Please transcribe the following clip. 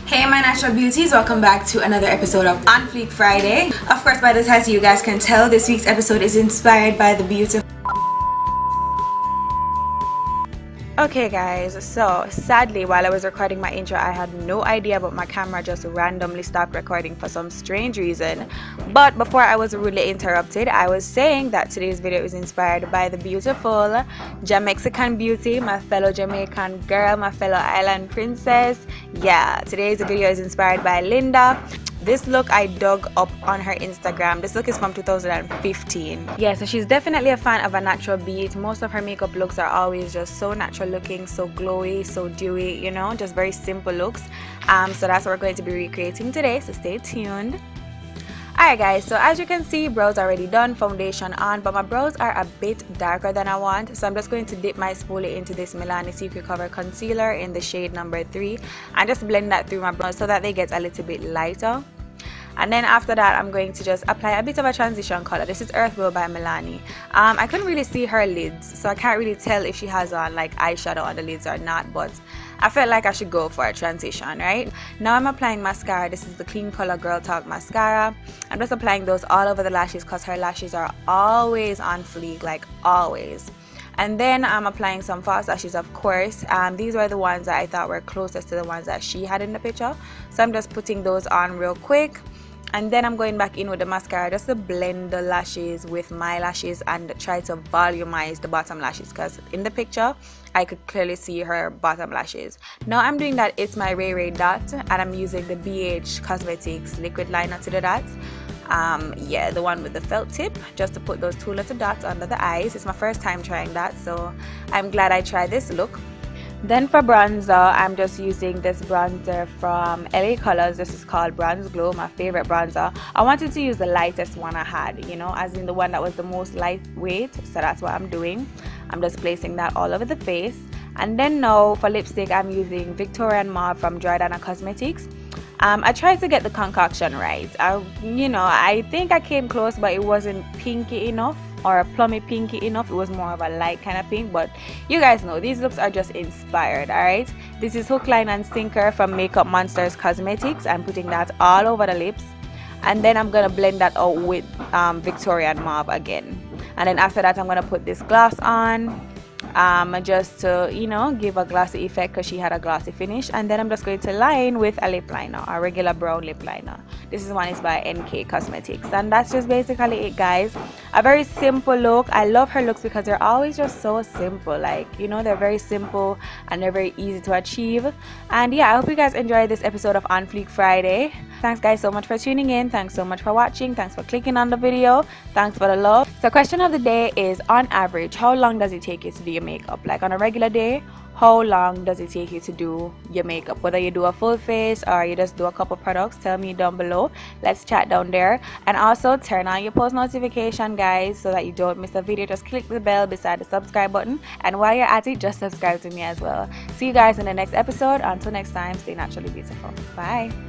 Hey my natural beauties, welcome back to another episode of On Fleek Friday. Of course, by the title you guys can tell this week's episode is inspired by the beautiful. Okay guys, so sadly while I was recording my intro I had no idea, but my camera just randomly stopped recording for some strange reason. But before I was rudely interrupted, I was saying that today's video is inspired by the beautiful JaMexican beauty, my fellow Jamaican girl, my fellow island princess. Yeah, today's video is inspired by Linda. This look I dug up on her Instagram. This look is from 2015. Yeah, so she's definitely a fan of a natural beat. Most of her makeup looks are always just so natural looking, so glowy, so dewy, you know, just very simple looks. So that's what we're going to be recreating today, so stay tuned. Alright guys, so as you can see, brows already done, foundation on, but my brows are a bit darker than I want, so I'm just going to dip my spoolie into this Milani Secret Cover Concealer in the shade number 3 and just blend that through my brows so that they get a little bit lighter. And then after that, I'm going to just apply a bit of a transition color. This is Earth Glow by Milani. I couldn't really see her lids, so I can't really tell if she has on like eyeshadow on the lids or not, but I felt like I should go for a transition, right? Now I'm applying mascara. This is the Clean Color Girl Talk mascara. I'm just applying those all over the lashes because her lashes are always on fleek, like always. And then I'm applying some false lashes, of course. These were the ones that I thought were closest to the ones that she had in the picture, so I'm just putting those on real quick. And then I'm going back in with the mascara just to blend the lashes with my lashes and try to volumize the bottom lashes, because in the picture I could clearly see her bottom lashes. Now I'm doing that It's My Ray Ray dot, and I'm using the BH Cosmetics liquid liner to do that. Yeah, the one with the felt tip, just to put those two little dots under the eyes. It's my first time trying that, so I'm glad I tried this look. Then for bronzer, I'm just using this bronzer from LA Colors. This is called Bronze Glow, my favorite bronzer. I wanted to use the lightest one I had, you know, as in the one that was the most lightweight, so that's what I'm doing. I'm just placing that all over the face. And then now for lipstick, I'm using Victorian Mauve from Jordana Cosmetics. I tried to get the concoction right. I think I came close, but it wasn't pinky enough or plummy pinky enough. It was more of a light kind of pink, but you guys know these looks are just inspired. All right, this is Hook, Line and Sinker from Makeup Monsters Cosmetics. I'm putting that all over the lips, and then I'm gonna blend that out with Victorian Mauve again. And then after that, I'm gonna put this gloss on, just to, you know, give a glossy effect because she had a glossy finish. And then I'm just going to line with a lip liner, a regular brown lip liner. This one is by NK Cosmetics, and that's just basically it, guys. A very simple look. I love her looks because they're always just so simple, like, you know, they're very simple and they're very easy to achieve. And yeah, I hope you guys enjoyed this episode of On Fleek Friday. Thanks guys so much for tuning in. Thanks so much for watching. Thanks for clicking on the video. Thanks for the love. So question of the day is, on average, how long does it take you to do your makeup? Like on a regular day, how long does it take you to do your makeup? Whether you do a full face or you just do a couple products, tell me down below. Let's chat down there. And also turn on your post notification, guys, so that you don't miss a video. Just click the bell beside the subscribe button, and while you're at it, just subscribe to me as well. See you guys in the next episode. Until next time, stay naturally beautiful. Bye.